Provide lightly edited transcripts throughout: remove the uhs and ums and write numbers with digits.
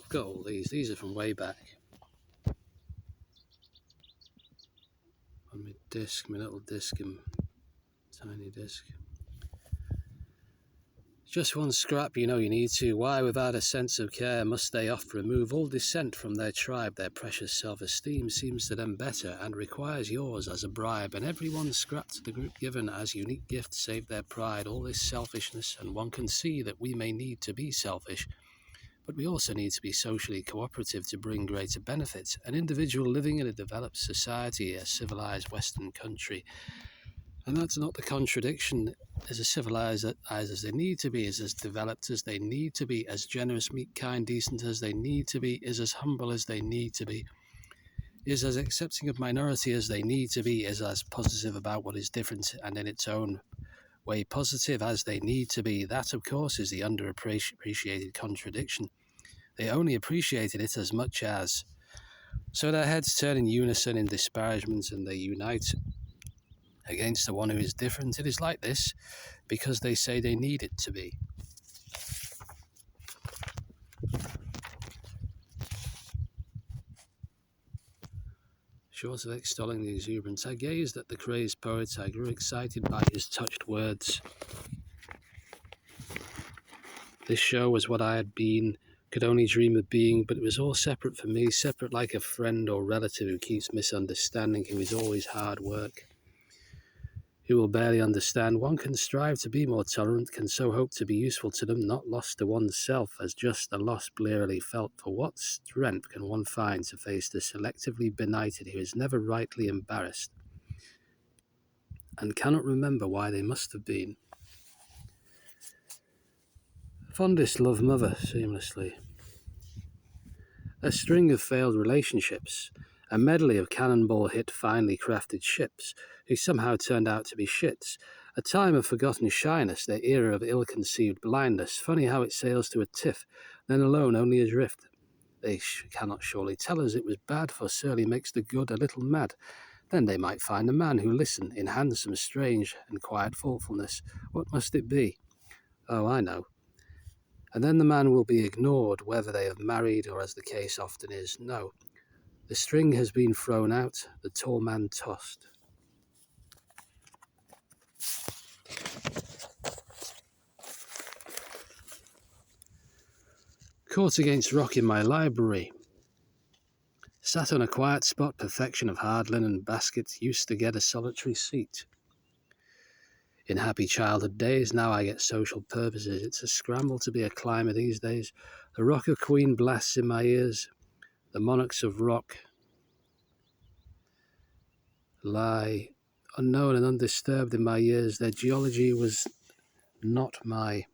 I've got all these. These are from way back. On my disc, my little disc and tiny disc. Just one scrap, you know you need to. Why, without a sense of care, must they oft remove all dissent from their tribe? Their precious self-esteem seems to them better, and requires yours as a bribe. And every one scrap to the group given as unique gift save their pride. All this selfishness, and one can see that we may need to be selfish, but we also need to be socially cooperative to bring greater benefits. An individual living in a developed society, a civilized Western country, and that's not the contradiction, is as civilized as they need to be, is as developed as they need to be, as generous, meek, kind, decent as they need to be, is as humble as they need to be, is as accepting of minority as they need to be, is as positive about what is different and in its own way positive as they need to be. That, of course, is the underappreciated contradiction. They only appreciated it as much as. So their heads turn in unison in disparagement, and they unite against the one who is different. It is like this because they say they need it to be. Short of extolling the exuberance, I gazed at the crazed poet. I grew excited by his touched words. This show was what I had been, could only dream of being, but it was all separate for me, separate like a friend or relative who keeps misunderstanding, who is always hard work, who will barely understand. One can strive to be more tolerant, can so hope to be useful to them, not lost to oneself, as just the loss blearily felt. For what strength can one find to face the selectively benighted who is never rightly embarrassed, and cannot remember why they must have been? Fondest love mother, seamlessly. A string of failed relationships, a medley of cannonball-hit, finely crafted ships, who somehow turned out to be shits. A time of forgotten shyness, their era of ill-conceived blindness. Funny how it sails to a tiff, then alone only adrift. They cannot surely tell us it was bad, for surly makes the good a little mad. Then they might find a man who listen, in handsome, strange, and quiet thoughtfulness. What must it be? Oh, I know. And then the man will be ignored, whether they have married or, as the case often is, no. The string has been thrown out, the tall man tossed. Caught against rock in my library. Sat on a quiet spot, perfection of hard linen baskets, used to get a solitary seat. In happy childhood days, now I get social purposes. It's a scramble to be a climber these days. The rock of Queen blasts in my ears. The monarchs of rock lie unknown and undisturbed in my ears. Their geology was not my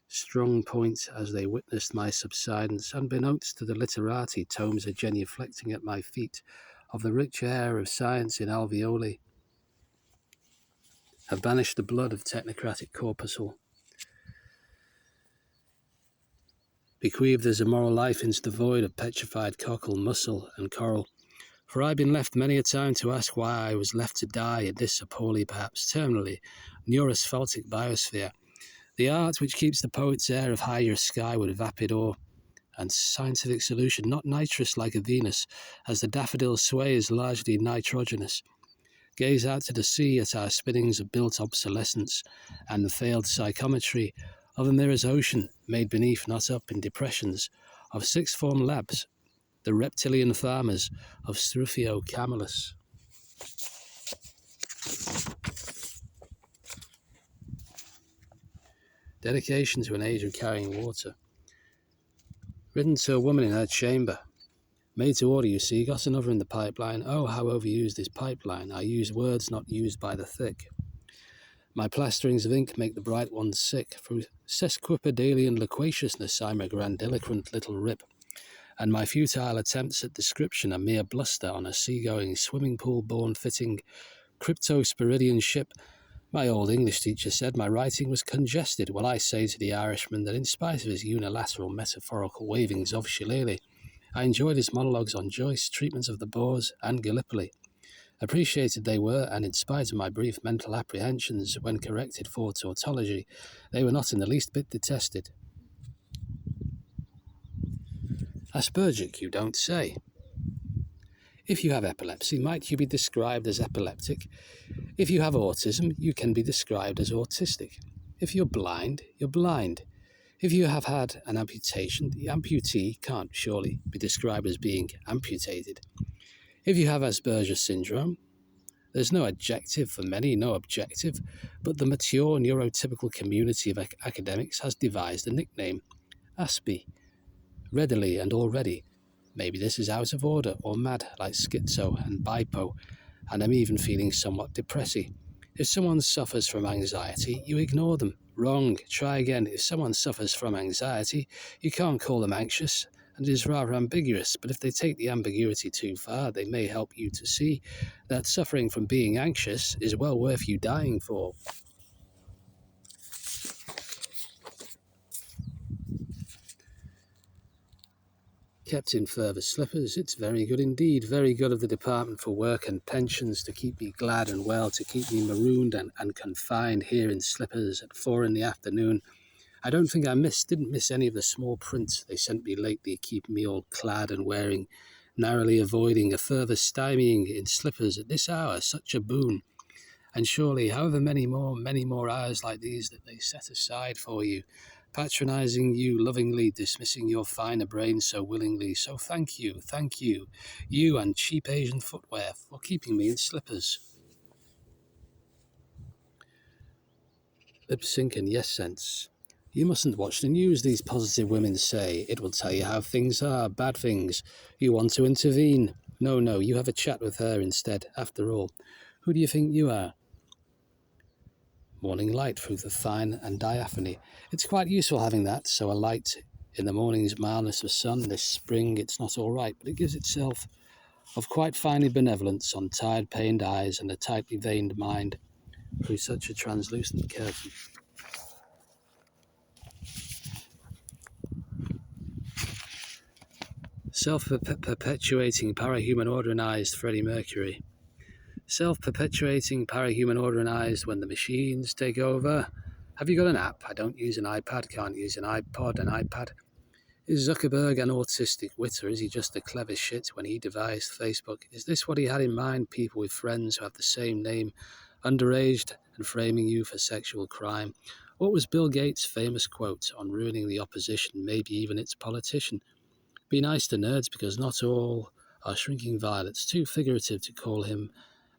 strong point as they witnessed my subsidence. Unbeknownst to the literati, tomes are genuflecting at my feet of the rich air of science in alveoli, have banished the blood of technocratic corpuscle, bequeathed as a moral life into the void of petrified cockle, mussel, and coral. For I've been left many a time to ask why I was left to die in this appalling, perhaps terminally, neurosphaltic biosphere, the art which keeps the poet's air of higher skyward vapid ore and scientific solution, not nitrous like a Venus, as the daffodil sways largely nitrogenous. Gaze out to the sea at our spinnings of built obsolescence and the failed psychometry of a mirror's ocean made beneath, not up, in depressions of sixth form labs, the reptilian farmers of Struthio Camelus. Dedication to an age of carrying water. Written to a woman in her chamber. Made to order, you see, got another in the pipeline. Oh, how overused is pipeline. I use words not used by the thick. My plasterings of ink make the bright ones sick. Through sesquipedalian loquaciousness I'm a grandiloquent little rip, and my futile attempts at description a mere bluster on a sea-going, swimming pool-born fitting cryptosporidian ship. My old English teacher said my writing was congested. Well, I say to the Irishman that in spite of his unilateral metaphorical wavings of shillelagh, I enjoyed his monologues on Joyce, treatments of the Boers, and Gallipoli. Appreciated they were, and in spite of my brief mental apprehensions when corrected for tautology, they were not in the least bit detested. Aspergic, you don't say. If you have epilepsy, might you be described as epileptic? If you have autism, you can be described as autistic. If you're blind, you're blind. If you have had an amputation, the amputee can't surely be described as being amputated. If you have Asperger's syndrome, there's no adjective for many, no objective, but the mature neurotypical community of academics has devised a nickname, Aspie, readily and already. Maybe this is out of order or mad like schizo and bipo, and I'm even feeling somewhat depressy. If someone suffers from anxiety, you ignore them. Wrong. Try again. If someone suffers from anxiety, you can't call them anxious, and it is rather ambiguous, but if they take the ambiguity too far, they may help you to see that suffering from being anxious is well worth you dying for. Kept in further slippers, it's very good indeed, very good of the Department for Work and Pensions to keep me glad and well, to keep me marooned and confined here in slippers at 4 p.m. I don't think I didn't miss any of the small print they sent me lately, keeping me all clad and wearing, narrowly avoiding a further stymieing in slippers at this hour, such a boon. And surely, however many more hours like these that they set aside for you, patronizing you lovingly, dismissing your finer brain so willingly. So thank you, you and cheap Asian footwear for keeping me in slippers. Lip sync and yes sense. You mustn't watch the news, these positive women say. It will tell you how things are, bad things. You want to intervene. No, you have a chat with her instead. After all, who do you think you are? Morning light through the thine and diaphany. It's quite useful having that, so a light in the morning's mildness of sun. This spring it's not all right, but it gives itself of quite finely benevolence on tired, pained eyes and a tightly veined mind through such a translucent curtain. Self-perpetuating parahuman organized Freddie Mercury. Self-perpetuating parahuman organized when the machines take over. Have you got an app? I don't use an iPad, can't use an iPod, an iPad. Is Zuckerberg an autistic wit, or is he just a clever shit when he devised Facebook? Is this what he had in mind, people with friends who have the same name, underaged and framing you for sexual crime? What was Bill Gates' famous quote on ruining the opposition, maybe even its politician? Be nice to nerds because not all are shrinking violets, too figurative to call him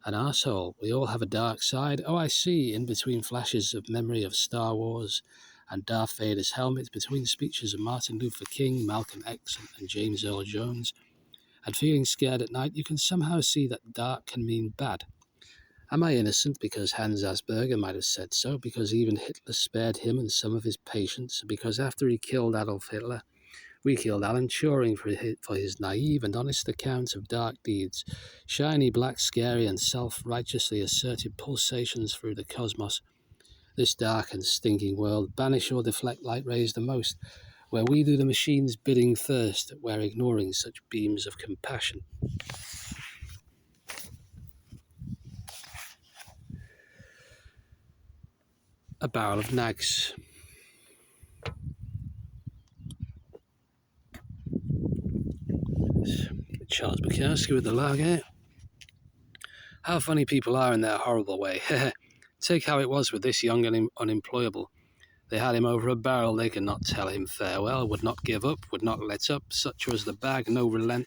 an arsehole. We all have a dark side. Oh, I see, in between flashes of memory of Star Wars and Darth Vader's helmet, between speeches of Martin Luther King, Malcolm X, and James Earl Jones, and feeling scared at night, you can somehow see that dark can mean bad. Am I innocent because Hans Asperger might have said so, because even Hitler spared him and some of his patients, because after he killed Adolf Hitler, we killed Alan Turing for his naive and honest account of dark deeds, shiny, black, scary, and self-righteously assertive pulsations through the cosmos. This dark and stinking world, banish or deflect light rays the most, where we do the machine's bidding first, where ignoring such beams of compassion. A barrel of nags. Charles Bukowski with the lager. How funny people are in their horrible way. Take how it was with this young and unemployable. They had him over a barrel, they could not tell him farewell, would not give up, would not let up. Such was the bag, no relent,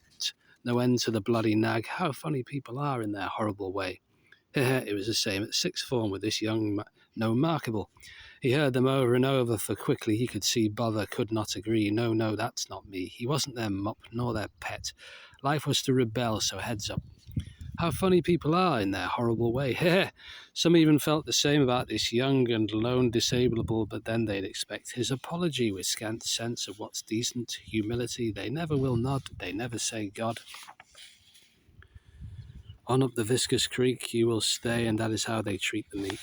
no end to the bloody nag. How funny people are in their horrible way. It was the same at sixth form with this young no markable. He heard them over and over, for quickly he could see bother could not agree. No, that's not me. He wasn't their mop, nor their pet. Life was to rebel, so heads up. How funny people are in their horrible way. Some even felt the same about this young and lone disableable, but then they'd expect his apology with scant sense of what's decent, humility. They never will nod, they never say God. On up the viscous creek you will stay, and that is how they treat the meek.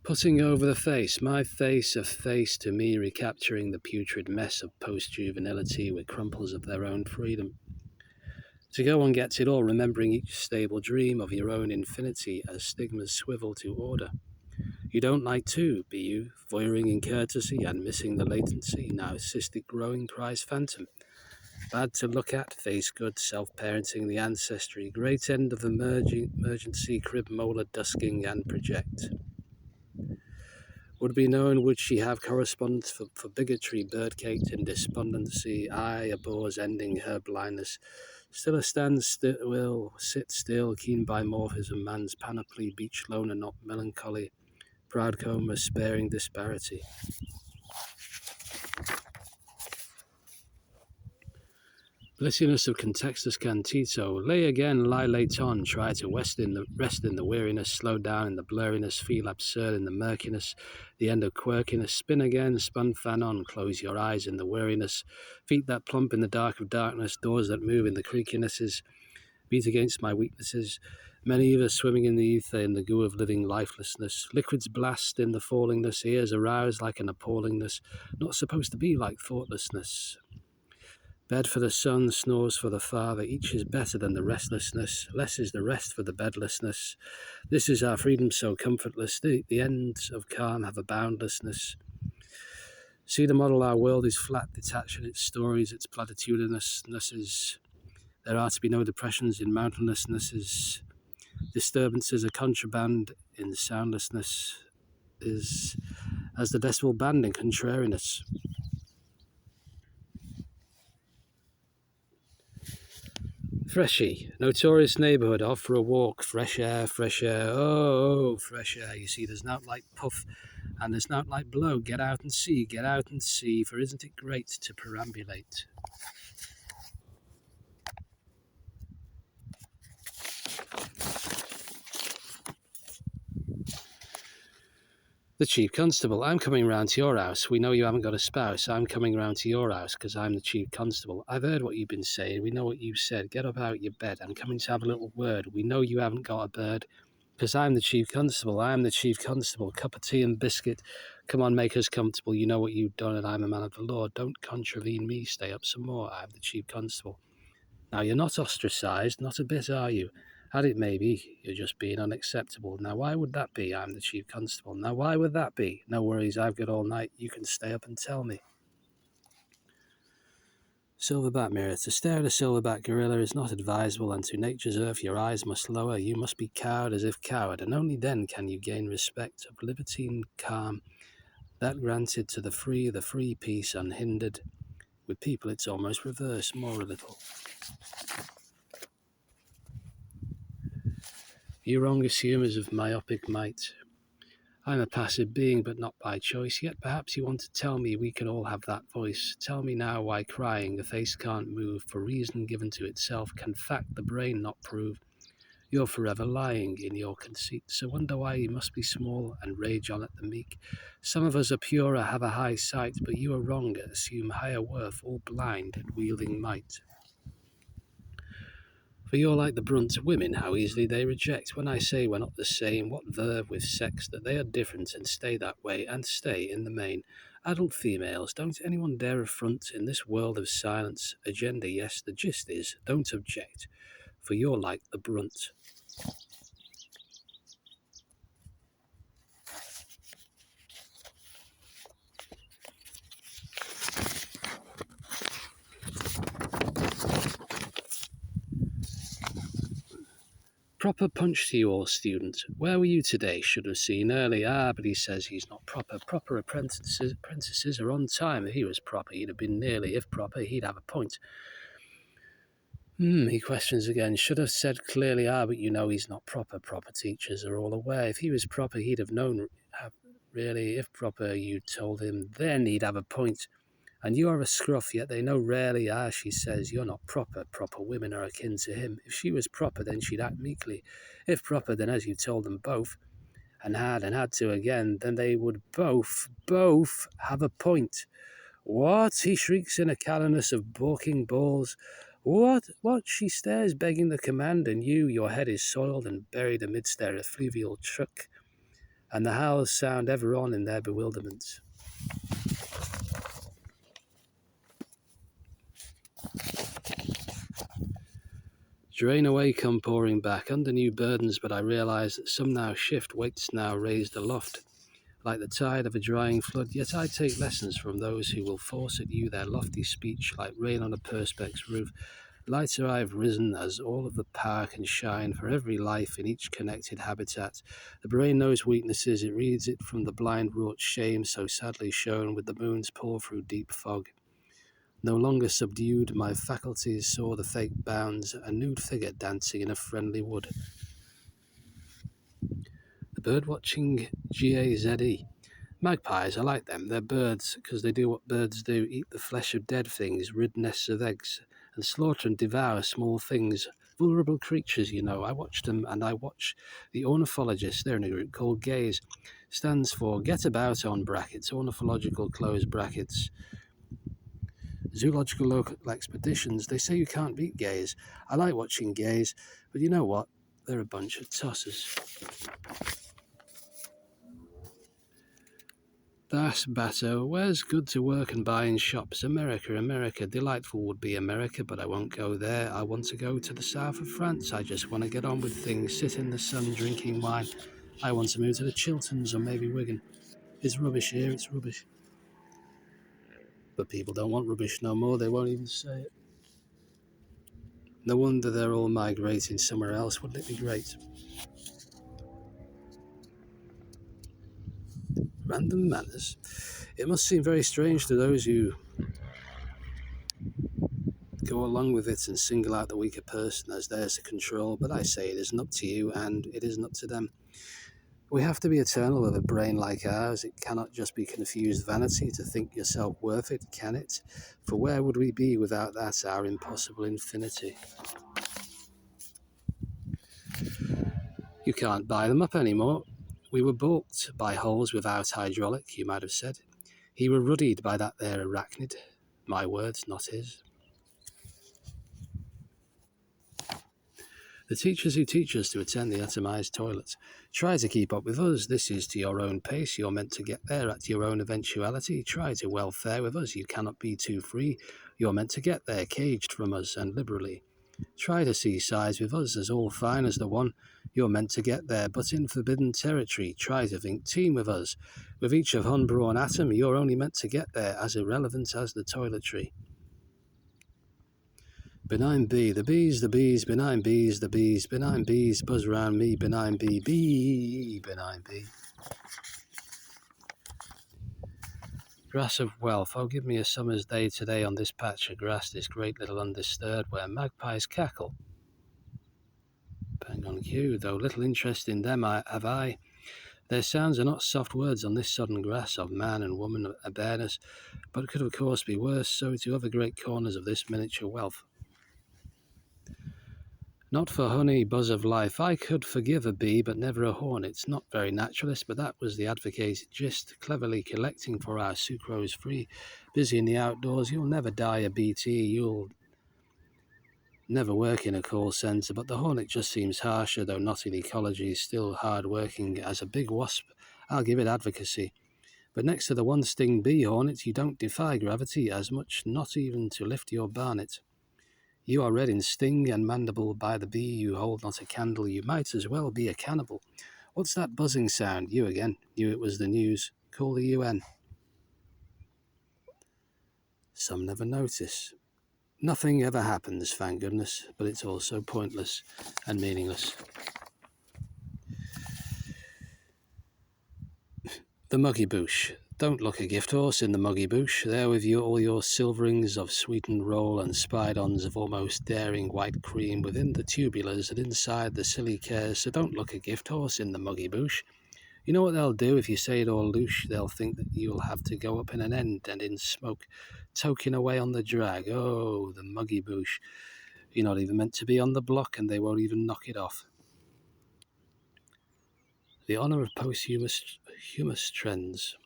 Putting over the face, my face, a face to me, recapturing the putrid mess of post-juvenility with crumples of their own freedom. To go on gets it all, remembering each stable dream of your own infinity as stigmas swivel to order. You don't like too, be you, voyeuring in courtesy and missing the latency, now cystic growing, cries Phantom. Bad to look at, face good, self-parenting the ancestry, great end of emergency, crib molar dusking and project. Would be known would she have correspondence for bigotry, bird-caked in despondency, eye abhors ending her blindness. Still a stand still, sit still, keen by morphism, man's panoply, beach loner not melancholy, proud coma sparing disparity. Blissiness of contextus cantito, lay again, lie late on, try to rest in the weariness, slow down in the blurriness, feel absurd in the murkiness, the end of quirkiness, spin again, spun fan on, close your eyes in the weariness, feet that plump in the dark of darkness, doors that move in the creakinesses, beat against my weaknesses, many of us swimming in the ether in the goo of living lifelessness, liquids blast in the fallingness, ears aroused like an appallingness, not supposed to be like thoughtlessness. Bed for the son, snores for the father, each is better than the restlessness, less is the rest for the bedlessness. This is our freedom so comfortless, the ends of calm have a boundlessness. See the model, our world is flat, detached in its stories, its platitudinousnesses. There are to be no depressions in mountainlessnesses. Disturbances are contraband in soundlessness, is as the decibel band in contrariness. Freshie, notorious neighbourhood, off for a walk, fresh air, oh, fresh air. You see, there's not like puff and there's not like blow. Get out and see, for isn't it great to perambulate? The Chief Constable, I'm coming round to your house. We know you haven't got a spouse. I'm coming round to your house because I'm the Chief Constable. I've heard what you've been saying. We know what you said. Get up out your bed. I'm coming to have a little word. We know you haven't got a bird because I'm the Chief Constable. I'm the Chief Constable. Cup of tea and biscuit. Come on, make us comfortable. You know what you've done and I'm a man of the law. Don't contravene me. Stay up some more. I'm the Chief Constable. Now, you're not ostracised. Not a bit, are you? Had it may be, you're just being unacceptable. Now, why would that be? I'm the Chief Constable. Now, why would that be? No worries, I've got all night. You can stay up and tell me. Silverback mirror. To stare at a silverback gorilla is not advisable, and to nature's earth your eyes must lower. You must be cowed as if coward, and only then can you gain respect of libertine calm, that granted to the free peace unhindered. With people it's almost reverse, more a little. You wrong assumers of myopic might. I'm a passive being, but not by choice, yet perhaps you want to tell me we can all have that voice. Tell me now why crying, the face can't move, for reason given to itself, can fact the brain not prove. You're forever lying in your conceit, so wonder why you must be small and rage on at the meek. Some of us are purer, have a high sight, but you are wrong, assume higher worth, all blind at wielding might. For you're like the brunt women, how easily they reject. When I say we're not the same, what verve with sex, that they are different and stay that way, and stay in the main. Adult females, don't anyone dare affront in this world of silence. Agenda, yes, the gist is, don't object, for you're like the brunt. Proper punch to you all, student. Where were you today? Should have seen early. But he says he's not proper. Proper apprentices are on time. If he was proper, he'd have been nearly. If proper, he'd have a point. He questions again. Should have said clearly, but you know he's not proper. Proper teachers are all aware. If he was proper, he'd have known. Really, if proper, you told him, then he'd have a point. And you are a scruff, yet they know rarely, she says, you're not proper. Proper women are akin to him. If she was proper, then she'd act meekly. If proper, then as you told them both, and had to again, then they would both have a point. What? He shrieks in a callousness of balking balls. What? She stares, begging the command, and your head is soiled and buried amidst their effluvial truck, and the howls sound ever on in their bewilderment. Drain away come pouring back, under new burdens, but I realise that some now shift, weights now raised aloft, like the tide of a drying flood. Yet I take lessons from those who will force at you their lofty speech, like rain on a perspex roof. Lighter I have risen as all of the power can shine for every life in each connected habitat. The brain knows weaknesses, it reads it from the blind wrought shame so sadly shown with the moon's pour through deep fog. No longer subdued, my faculties saw the fake bounds, a nude figure dancing in a friendly wood. The bird-watching GAZE. Magpies, I like them. They're birds because they do what birds do, eat the flesh of dead things, rid nests of eggs, and slaughter and devour small things. Vulnerable creatures, you know. I watch them, and I watch the ornithologists. They're in a group called GAZE. Stands for Get About on brackets, ornithological close brackets. Zoological local expeditions, they say you can't beat gays. I like watching gays, but you know what? They're a bunch of tossers. Das Bato, where's good to work and buy in shops? America, America, delightful would be America, but I won't go there. I want to go to the south of France. I just want to get on with things, sit in the sun drinking wine. I want to move to the Chilterns or maybe Wigan. It's rubbish here, it's rubbish. But people don't want rubbish no more, they won't even say it. No wonder they're all migrating somewhere else, wouldn't it be great? Random manners. It must seem very strange to those who go along with it and single out the weaker person as theirs to control, but I say it isn't up to you and it isn't up to them. We have to be eternal with a brain like ours. It cannot just be confused vanity to think yourself worth it, can it? For where would we be without that, our impossible infinity? You can't buy them up anymore. We were balked by holes without hydraulic, you might have said. He were ruddied by that there arachnid. My words, not his. The teachers who teach us to attend the atomized toilet. Try to keep up with us. This is to your own pace. You're meant to get there at your own eventuality. Try to welfare with us. You cannot be too free. You're meant to get there, caged from us and liberally. Try to see sides with us as all fine as the one. You're meant to get there, but in forbidden territory. Try to think team with us. With each of unborn atom, you're only meant to get there, as irrelevant as the toiletry. Benign bee, the bees, benign bees, the bees, benign bees, buzz round me, benign bee, benign bee. Grass of wealth, oh give me a summer's day today on this patch of grass, this great little undisturbed, where magpies cackle. Bang on cue, though little interest in them have I. Their sounds are not soft words on this sodden grass of man and woman a bareness, but could of course be worse, so to other great corners of this miniature wealth. Not for honey, buzz of life, I could forgive a bee, but never a hornet. Not very naturalist, but that was the advocated gist, cleverly collecting for our sucrose free. Busy in the outdoors, you'll never die a BT, you'll never work in a call centre, but the hornet just seems harsher, though not in ecology, still hard working as a big wasp. I'll give it advocacy. But next to the one sting bee hornet, you don't defy gravity as much, not even to lift your barnet. You are red in sting and mandible by the bee, you hold not a candle, you might as well be a cannibal. What's that buzzing sound? You again. Knew it was the news. Call the UN. Some never notice. Nothing ever happens, thank goodness, but it's also pointless and meaningless. The muggy bush. Don't look a gift horse in the muggy bush, there with all your silverings of sweetened roll and spidons of almost daring white cream within the tubulars and inside the silly cares, so don't look a gift horse in the muggy bush. You know what they'll do if you say it all louche? They'll think that you'll have to go up in an end and in smoke, toking away on the drag. Oh, the muggy bush. You're not even meant to be on the block and they won't even knock it off. The honour of posthumous trends.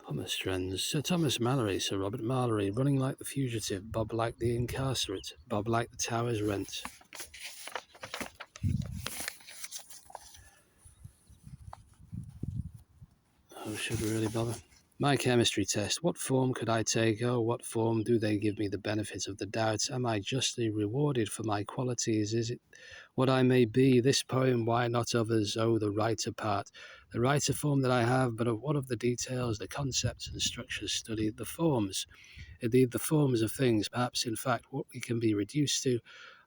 Hummus trends. Sir Thomas Mallory, Sir Robert Mallory, running like the fugitive, Bob like the incarcerate, Bob like the tower's rent. Oh, should we really bother? My chemistry test. What form could I take? Oh, what form do they give me the benefit of the doubt? Am I justly rewarded for my qualities? Is it what I may be? This poem, why not others? Oh, the writer part. The writer form that I have, but of what of the details, the concepts and structures studied, the forms? Indeed, the forms of things, perhaps in fact what we can be reduced to.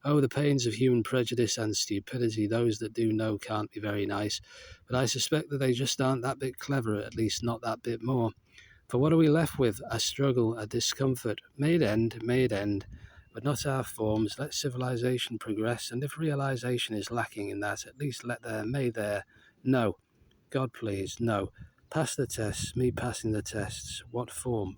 Oh, the pains of human prejudice and stupidity. Those that do know can't be very nice, but I suspect that they just aren't that bit clever, at least not that bit more. For what are we left with? A struggle, a discomfort. Made end, but not our forms. Let civilization progress, and if realization is lacking in that, at least let there, may there. No. God please, no. Pass the tests, me passing the tests. What form?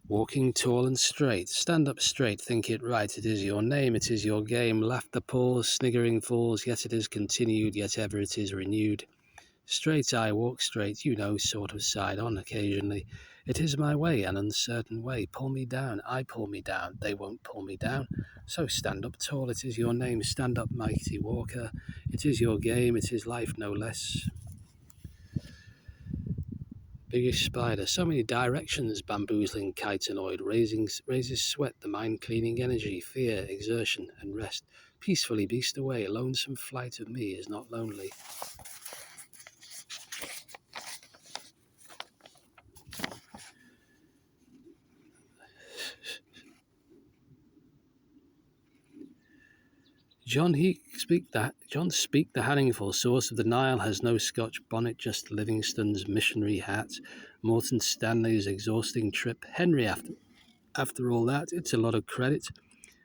Walking tall and straight, stand up straight, think it right, it is your name, it is your game, laughter pours, sniggering falls, yet it is continued, yet ever it is renewed. Straight I walk straight, you know, sort of side on occasionally. It is my way, an uncertain way. Pull me down, I pull me down, they won't pull me down. So stand up tall, it is your name, stand up mighty walker. It is your game, it is life no less. Biggest spider, so many directions, bamboozling chitinoid, raises sweat, the mind-cleaning energy, fear, exertion, and rest. Peacefully beast away, lonesome flight of me is not lonely. John speak the Hanningful, source of the Nile, has no Scotch bonnet, just Livingstone's missionary hat, Morton Stanley's exhausting trip, Henry after all that, it's a lot of credit,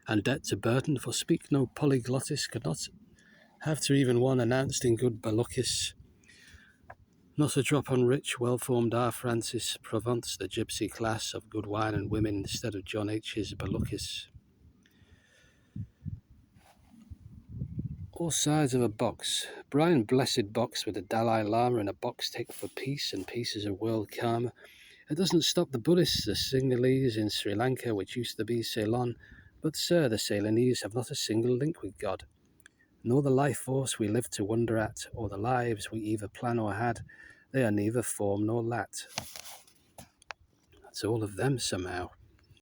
and debt to Burton, for speak no polyglottis could not have to even one announced in good Baluchis. Not a drop on rich, well-formed R. Francis Provence, the gypsy class of good wine and women, instead of John H.'s Baluchis. All sides of a box. Brian Blessed box with the Dalai Lama and a box tick for peace and pieces of world karma. It doesn't stop the Buddhists, the Sinhalese in Sri Lanka, which used to be Ceylon. But, sir, the Ceylonese have not a single link with God, nor the life force we live to wonder at, or the lives we either plan or had. They are neither form nor lat. That's all of them somehow.